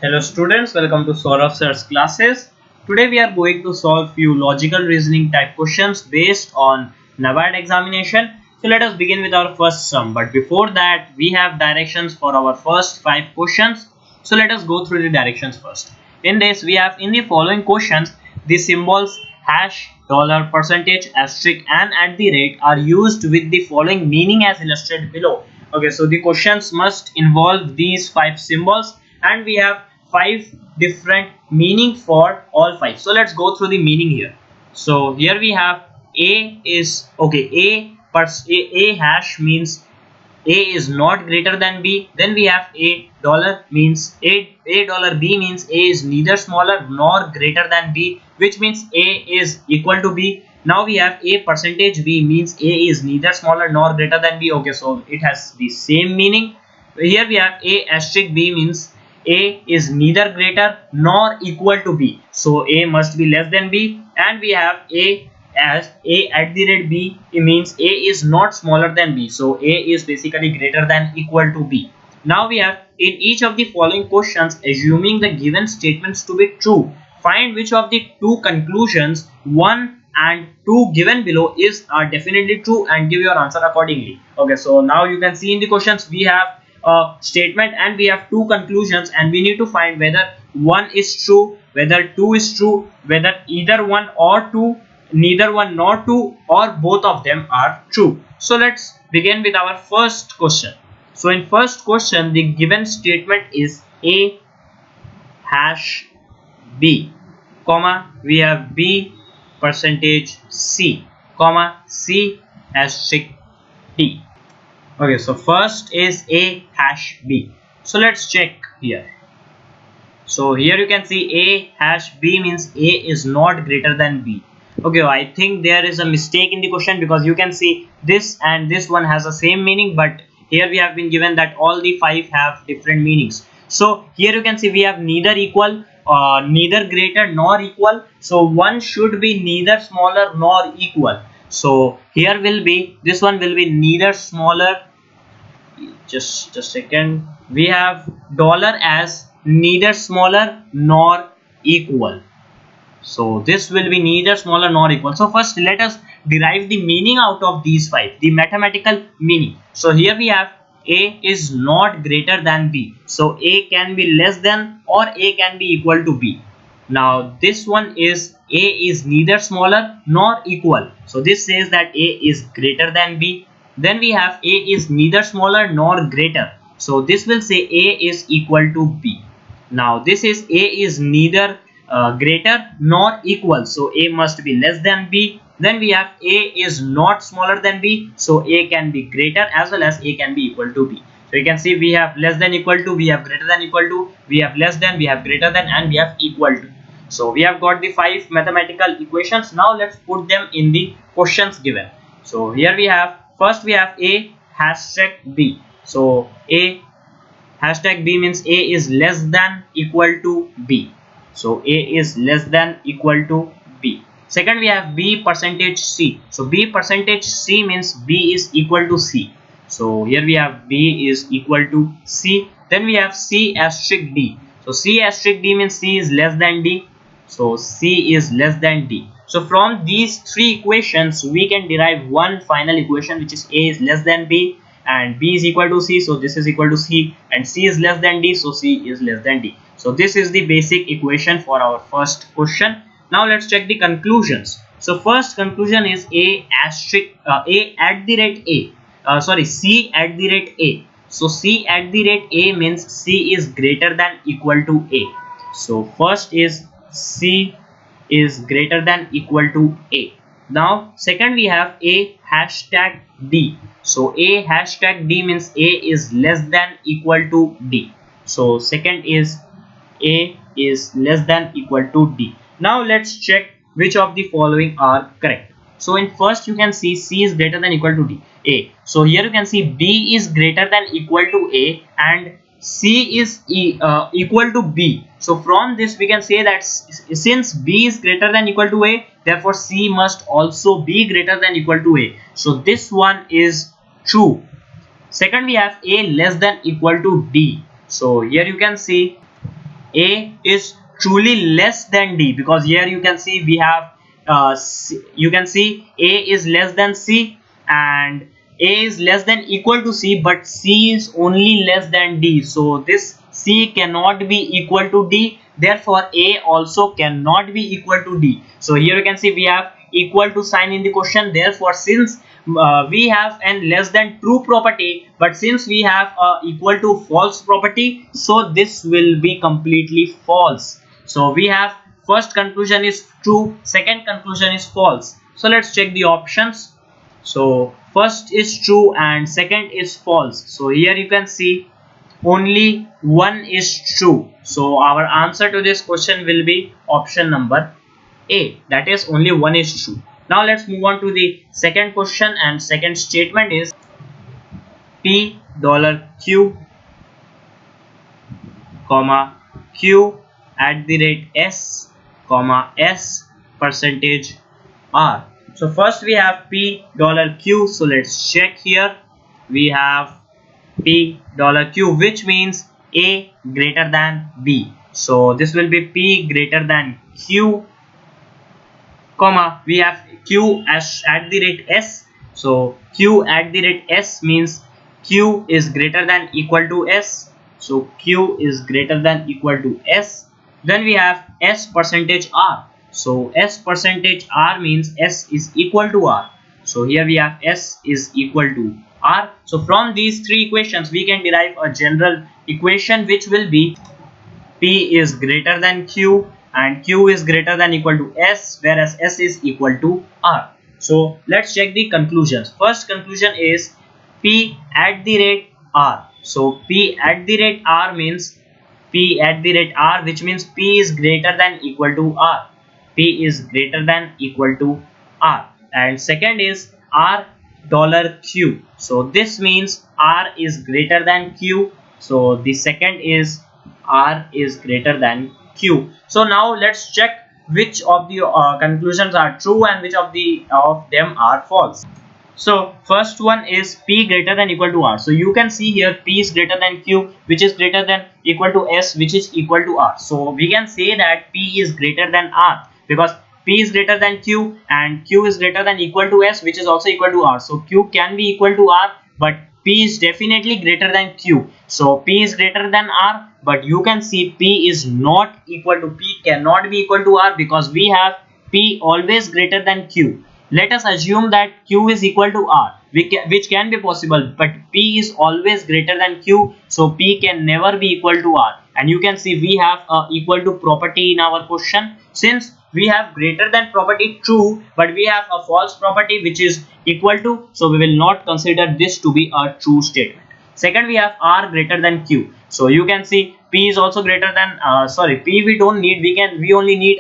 Hello students, welcome to Saurabh Sir's classes. Today we are going to solve few logical reasoning type questions based on Nabard examination. So let us begin with our first sum. But before that, we have directions for our first 5 questions. So let us go through the directions first. In this, we have in the following questions, the symbols hash, dollar, percentage, asterisk and at the rate are used with the following meaning as illustrated below. Okay, so the questions must involve these 5 symbols and we have 5 different meaning for all 5. So let's go through the meaning here. So here we have A is okay, A hash means A is not greater than B. Then we have A dollar means A dollar B means A is neither smaller nor greater than B, which means A is equal to B. Now we have A percentage B means A is neither smaller nor greater than B. Okay, so it has the same meaning. Here we have A asterisk B means A is neither greater nor equal to B. So A must be less than B, and we have A as A at the rate B, it means A is not smaller than B. So A is basically greater than equal to B. Now we have in each of the following questions, assuming the given statements to be true, find which of the two conclusions 1 and 2 given below are definitely true and give your answer accordingly. Okay, so now you can see in the questions we have a statement and we have two conclusions and we need to find whether one is true, whether 2 is true, whether either one or two, neither one nor two, or both of them are true. So let's begin with our first question. So in first question, the given statement is A hash B, comma we have B percentage C, comma C asterisk D. Okay, so first is A hash B. So let's check here. So here you can see A hash B means A is not greater than B. Okay, I think there is a mistake in the question because you can see this and this one has the same meaning, but here we have been given that all the 5 have different meanings. So here you can see we have neither equal, neither greater nor equal. So one should be neither smaller nor equal. So here will be, this one will be neither smaller. Just a second. We have dollar as neither smaller nor equal. So this will be neither smaller nor equal. So first let us derive the meaning out of these 5, the mathematical meaning. So here we have A is not greater than B. So A can be less than or A can be equal to B. Now this one is A is neither smaller nor equal. So this says that A is greater than B. Then we have A is neither smaller nor greater. So this will say A is equal to B. Now this is A is neither greater nor equal, so A must be less than B. Then we have A is not smaller than B, so A can be greater as well as A can be equal to B. So you can see we have less than equal to, we have greater than equal to, we have less than, we have greater than, and we have equal to. So we have got the 5 mathematical equations. Now let's put them in the questions given. So here we have, first we have A hashtag B. So A hashtag B means A is less than equal to B. So A is less than equal to B. Second we have B percentage C. So B percentage C means B is equal to C. So here we have B is equal to C. Then we have C asterisk D. So C asterisk D means C is less than D. So C is less than D. So from these 3 equations we can derive one final equation, which is A is less than B and B is equal to C. So this is equal to C, and C is less than D. So C is less than D. So this is the basic equation for our first question. Now let's check the conclusions. So first conclusion is A asterisk A at the rate A. C at the rate A. So C at the rate A means C is greater than equal to A. So first is C is greater than equal to A. Now second we have A hashtag D. So A hashtag D means A is less than equal to D. So second is A is less than equal to D. Now let's check which of the following are correct. So in first you can see C is greater than equal to D. A. So here you can see B is greater than equal to A and C is equal to B. So from this we can say that since B is greater than equal to A, therefore C must also be greater than equal to A. So this one is true. Second we have A less than equal to D. So here you can see A is truly less than D, because here you can see we have you can see A is less than C and A is less than equal to C, but C is only less than D. So this C cannot be equal to D, therefore A also cannot be equal to D. So here you can see we have equal to sign in the question. Therefore, since we have an less than true property, but since we have equal to false property, so this will be completely false. So we have first conclusion is true, second conclusion is false. So let's check the options. So first is true and second is false. So here you can see only one is true. So our answer to this question will be option number A, that is only one is true. Now let's move on to the second question, and second statement is $Q, Q @s, S percentage R. So first we have $Q. So let's check here. We have $Q, which means A greater than B. So this will be P greater than Q, comma we have Q as @s. So Q @s means Q is greater than equal to S. So Q is greater than equal to S. Then we have S percentage R. So S percentage R means S is equal to R. So here we have S is equal to R. So from these three equations we can derive a general equation, which will be P is greater than Q and Q is greater than equal to S, whereas S is equal to R. So let's check the conclusions. First conclusion is P @R. So P @R means P @R, which means P is greater than equal to R. P is greater than equal to R. And second is $Q. So this means R is greater than Q. So the second is R is greater than Q. So now let's check which of the conclusions are true and which of them are false. So first one is P greater than equal to R. So you can see here P is greater than Q, which is greater than equal to S, which is equal to R. So we can say that P is greater than R because P is greater than Q and Q is greater than equal to S, which is also equal to R. So Q can be equal to R, but P is definitely greater than Q. So P is greater than R, but you can see P is not equal to P, cannot be equal to R, because we have P always greater than Q. Let us assume that Q is equal to R, which can be possible, but P is always greater than Q, so P can never be equal to R. And you can see we have a equal to property in our question. Since we have greater than property true, but we have a false property which is equal to, so we will not consider this to be a true statement. Second, we have R greater than Q. So you can see P is also greater than P we don't need, we only need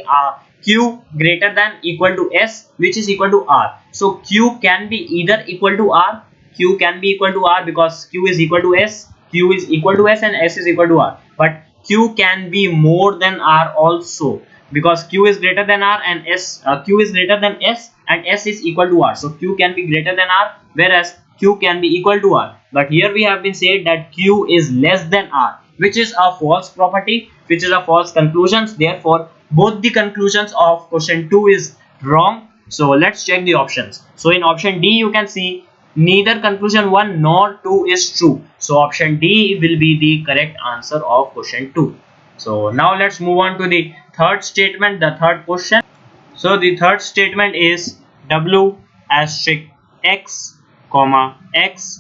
Q greater than equal to S, which is equal to R. So Q can be either equal to R, Q can be equal to R because Q is equal to S, Q is equal to S and S is equal to R. But Q can be more than R also, because Q is greater than R and Q is greater than S and S is equal to R. So Q can be greater than R, whereas Q can be equal to R. But here we have been said that Q is less than R, which is a false property, which is a false conclusion. Therefore both the conclusions of question 2 is wrong. So let's check the options. So in option D you can see neither conclusion 1 nor 2 is true. So option D will be the correct answer of question 2. So now let's move on to the third statement, the third question. So the third statement is W asterisk X comma X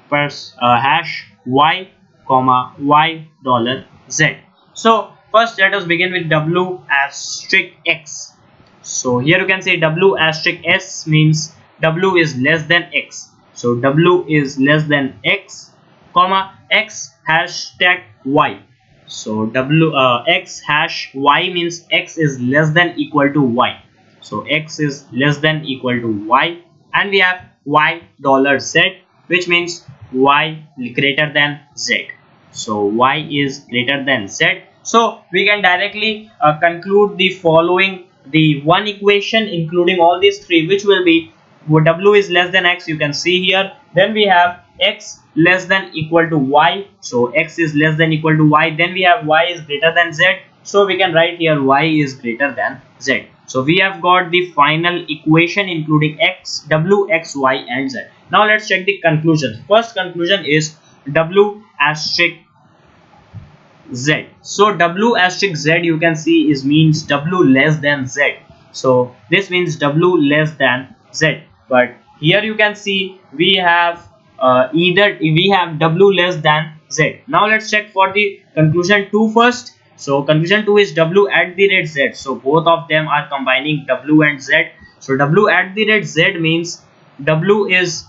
hash Y comma Y $Z. So first let us begin with W asterisk X. So here you can say W asterisk S means W is less than X. So W is less than X comma X hashtag Y. So X hash Y means X is less than equal to Y. So X is less than equal to Y, and we have Y $Z, which means Y greater than Z. So Y is greater than Z. So we can directly conclude the following, the one equation including all these three, which will be W is less than X, you can see here. Then we have x less than equal to y, so x is less than equal to y. Then we have y is greater than z, so we can write here y is greater than z. So we have got the final equation including x, w, x, y and z. Now let's check the conclusions. First conclusion is w asterisk z. So w asterisk z you can see is means w less than z. So this means w less than z. But here you can see we have we have w less than z. Now let's check for the conclusion 2 first. So conclusion 2 is w at the rate z. So both of them are combining w and z. So w at the rate z means w is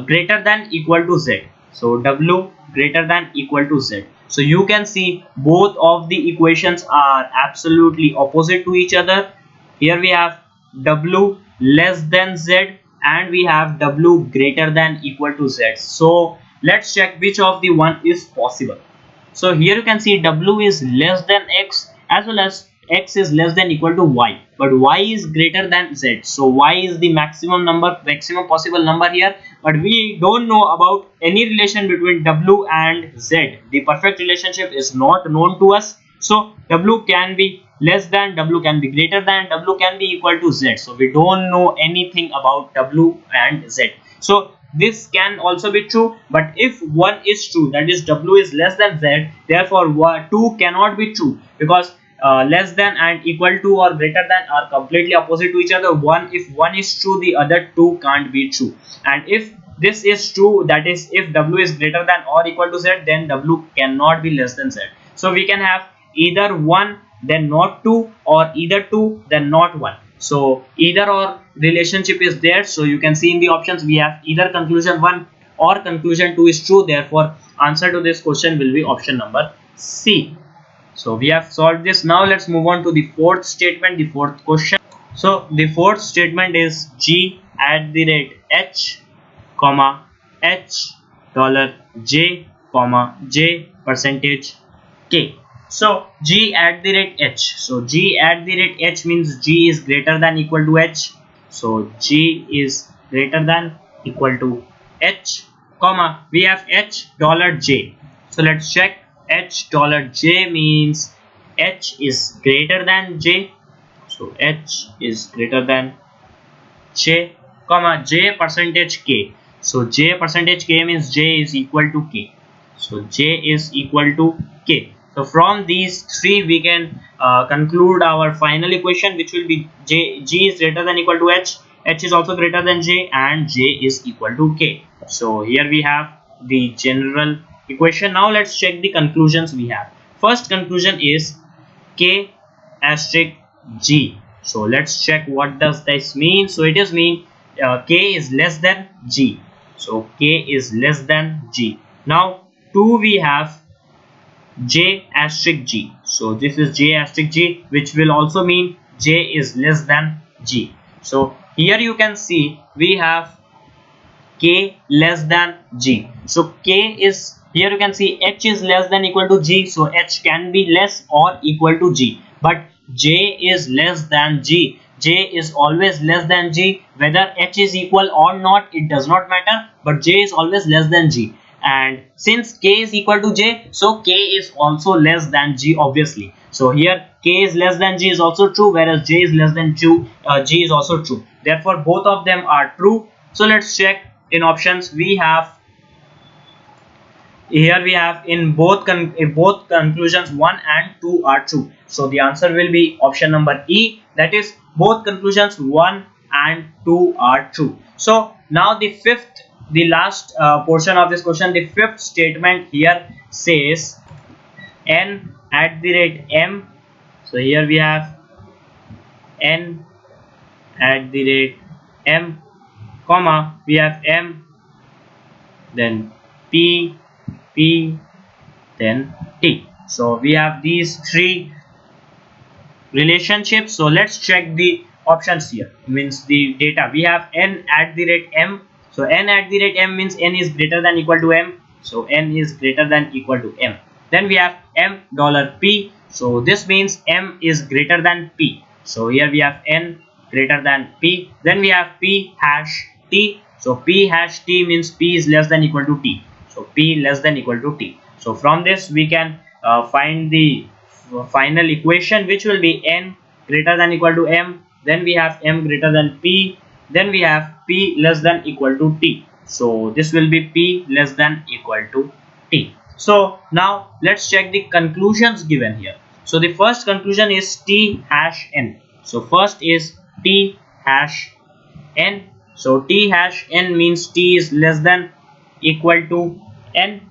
greater than equal to z. So w greater than equal to z. So you can see both of the equations are absolutely opposite to each other. Here we have w less than z and we have w greater than equal to z. So let's check which of the one is possible. So here you can see w is less than x as well as x is less than equal to y, but y is greater than z. So y is the maximum possible number here, but we don't know about any relation between w and z. The perfect relationship is not known to us. So w can be less than, w can be greater than, w can be equal to z. So we don't know anything about w and z. So this can also be true, but if one is true, that is w is less than z, therefore 2 cannot be true, because less than and equal to or greater than are completely opposite to each other. If one is true, the other two can't be true. And if this is true, that is if w is greater than or equal to z, then w cannot be less than z. So we can have either 1 then not 2, or either 2 then not 1. So either or relationship is there. So you can see in the options we have either conclusion 1 or conclusion 2 is true. Therefore answer to this question will be option number C. So we have solved this. Now let's move on to the fourth statement, the fourth question. So the fourth statement is g at the rate h comma h $j comma j percentage k. So g at the rate h. So g at the rate h means g is greater than equal to h. So g is greater than equal to h, comma we have $j. So let's check. $j means h is greater than j. So h is greater than j, comma j percentage k. So j percentage k means j is equal to k. So j is equal to k. So from these three we can conclude our final equation, which will be g is greater than equal to h, h is also greater than j, and j is equal to k. So here we have the general equation. Now let's check the conclusions we have. First conclusion is k asterisk g. So let's check what does this mean. So it is mean k is less than g. So k is less than g. Now 2 we have j asterisk g. So this is j asterisk g, which will also mean j is less than g. So here you can see we have k less than g. So k is, here you can see h is less than equal to g. So h can be less or equal to g, but j is less than g. J is always less than g. Whether h is equal or not, it does not matter, but j is always less than g. And since k is equal to j, so k is also less than g, obviously. So here k is less than g is also true, whereas j is less than g is also true. Therefore both of them are true. So let's check in options. We have here we have in both conclusions 1 and 2 are true. So the answer will be option number E, that is both conclusions 1 and 2 are true. So now the last portion of this question, the fifth statement here says n at the rate m. So here we have n at the rate m, comma we have m, then p, then t. So we have these three relationships. So let's check the options here, means the data. We have n at the rate m. So n at the rate m means n is greater than equal to m. So n is greater than equal to m. Then we have $p. So this means m is greater than p. So here we have n greater than p. Then we have p hash t. So P hash T means P is less than equal to T. So P less than equal to T. So from this we can find the final equation, which will be N greater than equal to M. Then we have M greater than P. Then we have P less than equal to T. So this will be P less than equal to T. So now let's check the conclusions given here. So the first conclusion is T hash N. So first is T hash N. So T hash N means T is less than equal to N.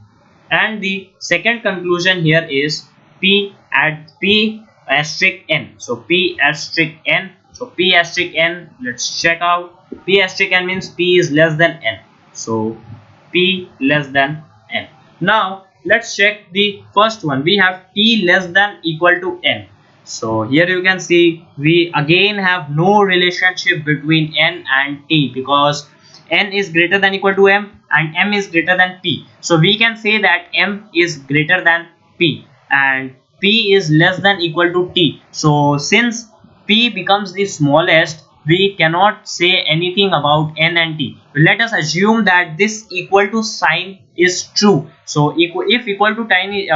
And the second conclusion here is P asterisk N. So P asterisk N. So P asterisk N, let's check out. P asterisk N means P is less than N. So P less than N. Now let's check the first one. We have T less than equal to N. So here you can see we again have no relationship between N and T, because N is greater than equal to M and M is greater than P. So we can say that M is greater than P and P is less than equal to T. So since P becomes the smallest, we cannot say anything about N and T. Let us assume that this equal to sign is true. So if equal to tiny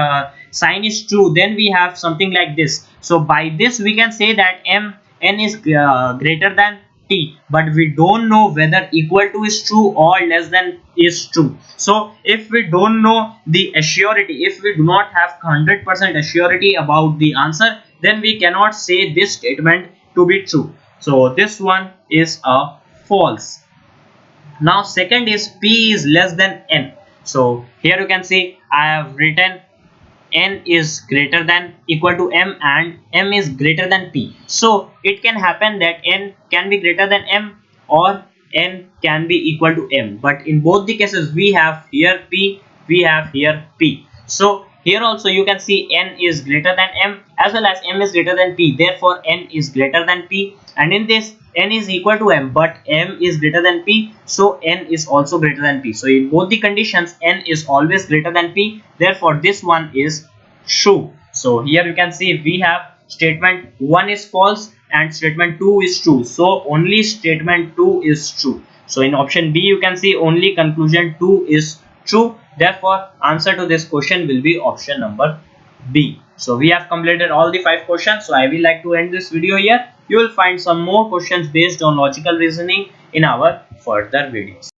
sign is true, then we have something like this. So by this we can say that N is greater than T, but we don't know whether equal to is true or less than is true. So if we don't know the assurity, if we do not have 100% assurity about the answer, then we cannot say this statement to be true. So this one is a false. Now second is P is less than N. So here you can see I have written N is greater than equal to M and M is greater than P. So it can happen that N can be greater than M or N can be equal to M. But in both the cases we have here P, we have here P. So here also you can see N is greater than M as well as M is greater than P. Therefore N is greater than P. And in this N is equal to M but M is greater than P, so N is also greater than P. So in both the conditions N is always greater than P. Therefore this one is true. So here you can see we have statement 1 is false and statement 2 is true. So only statement 2 is true. So in option B you can see only conclusion 2 is true. Therefore answer to this question will be option number B. So we have completed all the 5 questions. So I will like to end this video here. You will find some more questions based on logical reasoning in our further videos.